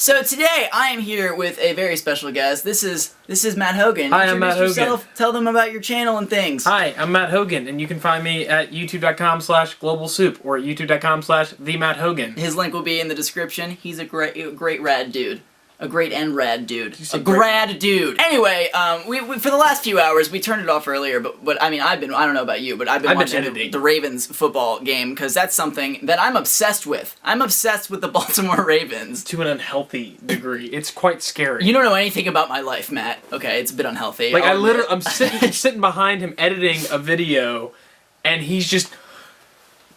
So today I am here with a very special guest. This is Matt Hogan. Hi, I'm Matt Hogan. Tell them about your channel and things. Hi, I'm Matt Hogan, and you can find me at youtube.com/globalsoup or youtube.com/TheMattHogan. His link will be in the description. He's a great rad dude. A great and rad dude. A grad dude. Anyway, we for the last few hours, we turned it off earlier, but I mean, I don't know about you, but I've been watching the Ravens football game, because that's something that I'm obsessed with. I'm obsessed with the Baltimore Ravens. To an unhealthy degree. It's quite scary. You don't know anything about my life, Matt. Okay, it's a bit unhealthy. Like, I'm sitting behind him editing a video, and he's just...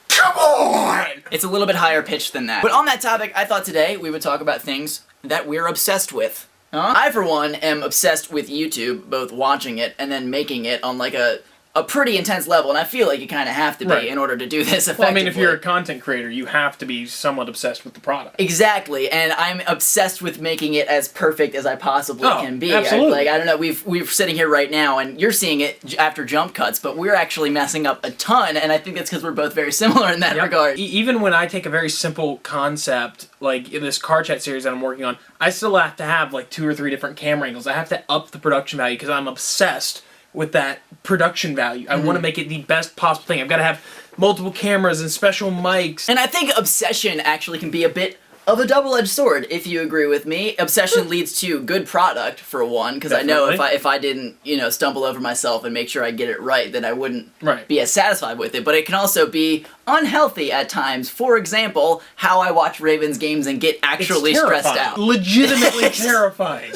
Come on! It's a little bit higher pitched than that. But on that topic, I thought today we would talk about things that we're obsessed with. I, for one, am obsessed with YouTube, both watching it and then making it on like a pretty intense level, and I feel like you kind of have to be in order to do this effectively. Well, I mean, if you're a content creator, you have to be somewhat obsessed with the product. Exactly, and I'm obsessed with making it as perfect as I possibly can be. Absolutely. I don't know, we're sitting here right now, and you're seeing it after jump cuts, but we're actually messing up a ton, and I think that's because we're both very similar in that regard. Even when I take a very simple concept, like in this car chat series that I'm working on, I still have to have like 2 or 3 different camera angles. I have to up the production value because I'm obsessed with that production value. I want to make it the best possible thing. I've got to have multiple cameras and special mics. And I think obsession actually can be a bit of a double-edged sword, if you agree with me. Obsession leads to good product, for one, because I know if I didn't, stumble over myself and make sure I get it right, then I wouldn't be as satisfied with it. But it can also be unhealthy at times. For example, how I watch Ravens games and get actually stressed out. Legitimately terrifying.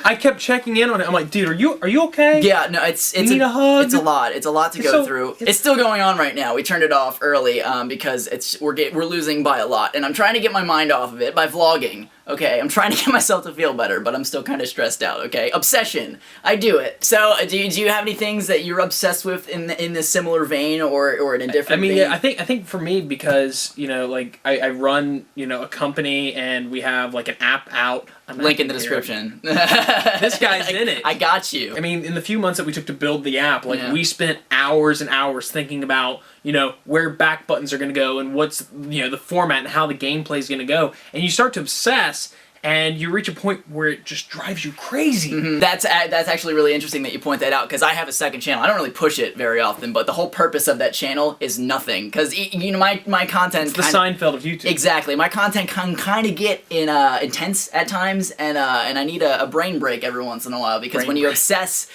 I kept checking in on it. I'm like, dude, are you okay? Yeah, no, it's you need a hug? It's a lot. It's a lot to go through. It's still going on right now. We turned it off early because we're losing by a lot, and I'm trying to get my mind off of it by vlogging. Okay, I'm trying to get myself to feel better, but I'm still kind of stressed out, okay? Obsession. I do it. So, do you have any things that you're obsessed with in this similar vein or in a different vein? I think for me, because, like, I run, a company, and we have, like, an app out. Link in the description. This guy's in it. I got you. I mean, in the few months that we took to build the app, like, we spent hours and hours thinking about, where back buttons are going to go and what's, the format and how the gameplay is going to go. And you start to obsess, and you reach a point where it just drives you crazy. That's actually really interesting that you point that out, because I have a second channel. I don't really push it very often, but the whole purpose of that channel is nothing, because my content. It's the Seinfeld of YouTube. Exactly, my content can kind of get intense at times, and I need a brain break every once in a while, because when you obsess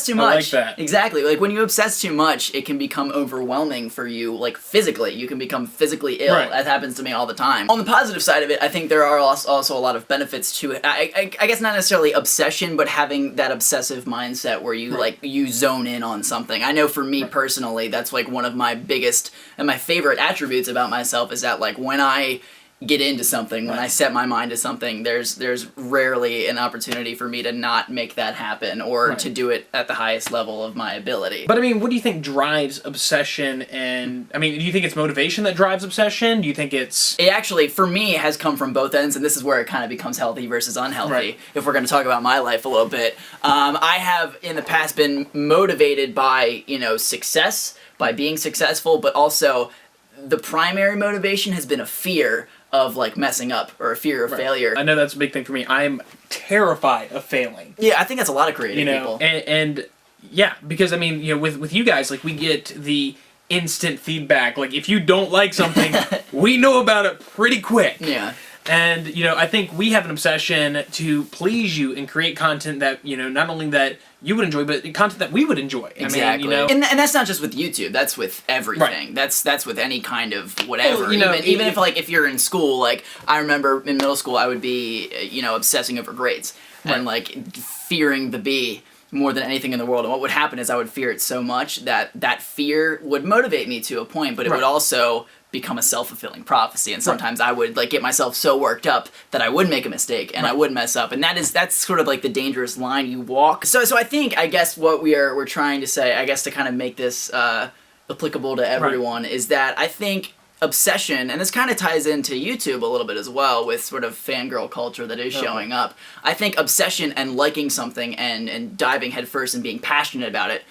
too much, I like that. Exactly, like when you obsess too much, it can become overwhelming for you, like physically. You can become physically ill. That happens to me all the time. On the positive side of it, I think there are also a lot of benefits to it. I guess not necessarily obsession, but having that obsessive mindset where you you zone in on something. I know for me personally, that's like one of my biggest and my favorite attributes about myself, is that like when I get into something, when I set my mind to something, there's rarely an opportunity for me to not make that happen or to do it at the highest level of my ability. But I mean, what do you think drives obsession? And I mean, do you think it's motivation that drives obsession? Do you think it actually, for me, has come from both ends, and this is where it kind of becomes healthy versus unhealthy, if we're going to talk about my life a little bit. I have in the past been motivated by, success, by being successful, but also the primary motivation has been a fear of like messing up, or a fear of failure. I know that's a big thing for me. I'm terrified of failing. Yeah, I think that's a lot of creative people. And yeah, because I mean, with you guys, like, we get the instant feedback. Like, if you don't like something, we know about it pretty quick. Yeah. And, I think we have an obsession to please you and create content that, not only that you would enjoy, but content that we would enjoy. Exactly. I mean, and that's not just with YouTube. That's with everything. That's with any kind of whatever. Well, even if you're in school, like, I remember in middle school, I would be, obsessing over grades and like fearing the B more than anything in the world. And what would happen is I would fear it so much that fear would motivate me to a point, but it would also become a self-fulfilling prophecy, and sometimes I would like get myself so worked up that I would make a mistake and I would mess up, and that's sort of like the dangerous line you walk. So I think, I guess what we're trying to say, I guess, to kind of make this applicable to everyone, is that I think obsession, and this kind of ties into YouTube a little bit as well, with sort of fangirl culture that is showing up. I think obsession and liking something and diving headfirst and being passionate about it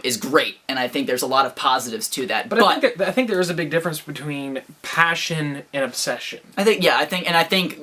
is great, and I think there's a lot of positives to that. But I think there is a big difference between passion and obsession. I think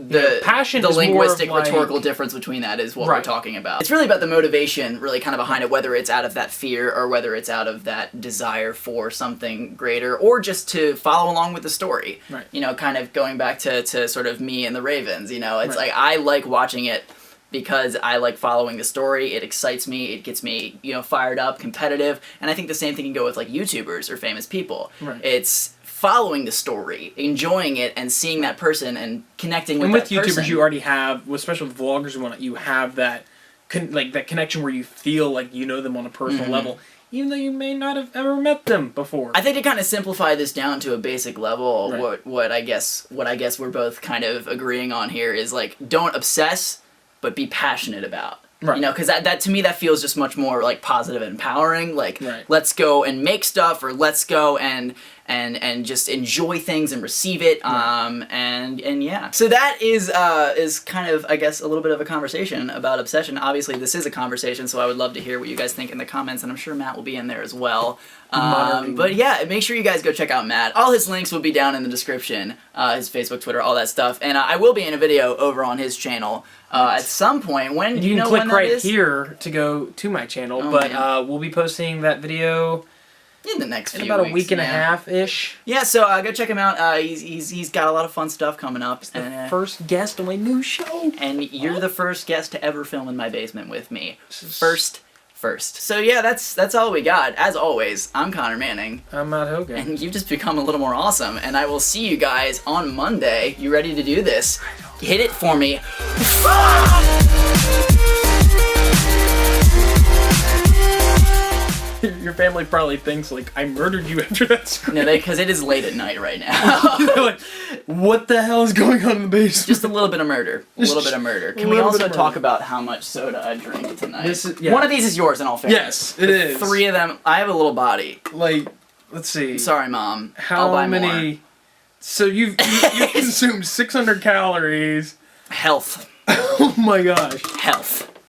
the passion the is linguistic more of, like, rhetorical difference between that is what Right. we're talking about. It's really about the motivation, really kind of behind it, whether it's out of that fear or whether it's out of that desire for something greater, or just to follow along with the story. Right. You know, kind of going back to sort of me and the Ravens. You know, it's Right. like I like watching it because I like following the story. It excites me. It gets me, you know, fired up, competitive. And I think the same thing can go with like YouTubers or famous people. Right. It's following the story, enjoying it, and seeing that person and connecting with And with that YouTubers, person. you already have, especially with vloggers and whatnot, you have that that connection where you feel like you know them on a personal level, even though you may not have ever met them before. I think to kind of simplify this down to a basic level, Right. what I guess we're both kind of agreeing on here is like, don't obsess, but be passionate about. Right. You know, because that to me that feels just much more like positive and empowering. Like, Right. let's go and make stuff, or let's go and just enjoy things and receive it. And yeah. So that is kind of, I guess, a little bit of a conversation about obsession. Obviously, this is a conversation, so I would love to hear what you guys think in the comments, and I'm sure Matt will be in there as well. But yeah, make sure you guys go check out Matt. All his links will be down in the description, his Facebook, Twitter, all that stuff. And I will be in a video over on his channel at some point. When do you know click when that right is? here to go to my channel, Oh, but man. we'll be posting that video In the next in few about weeks, a week and a yeah. half-ish. Yeah, so go check him out. He's got a lot of fun stuff coming up. And, First guest on my new show. and you're the first guest to ever film in my basement with me. First. So yeah, that's all we got. As always, I'm Connor Manning. I'm Matt Hogan. And you've just become a little more awesome. And I will see you guys on Monday. You ready to do this? Hit it for me. Your family probably thinks, like, I murdered you after that scream. No, because it is late at night right now. They're like, what the hell is going on in the basement? Just a little bit of murder. A little bit of murder. Can we little bit also of talk murder. about how much soda I drank tonight? Yeah. One of these is yours, in all fairness. Yes, it is. 3 of them. I have a little body. Like, let's see. Sorry, Mom. How I'll buy many... more. So you've consumed 600 calories. Health. Oh my gosh. Health.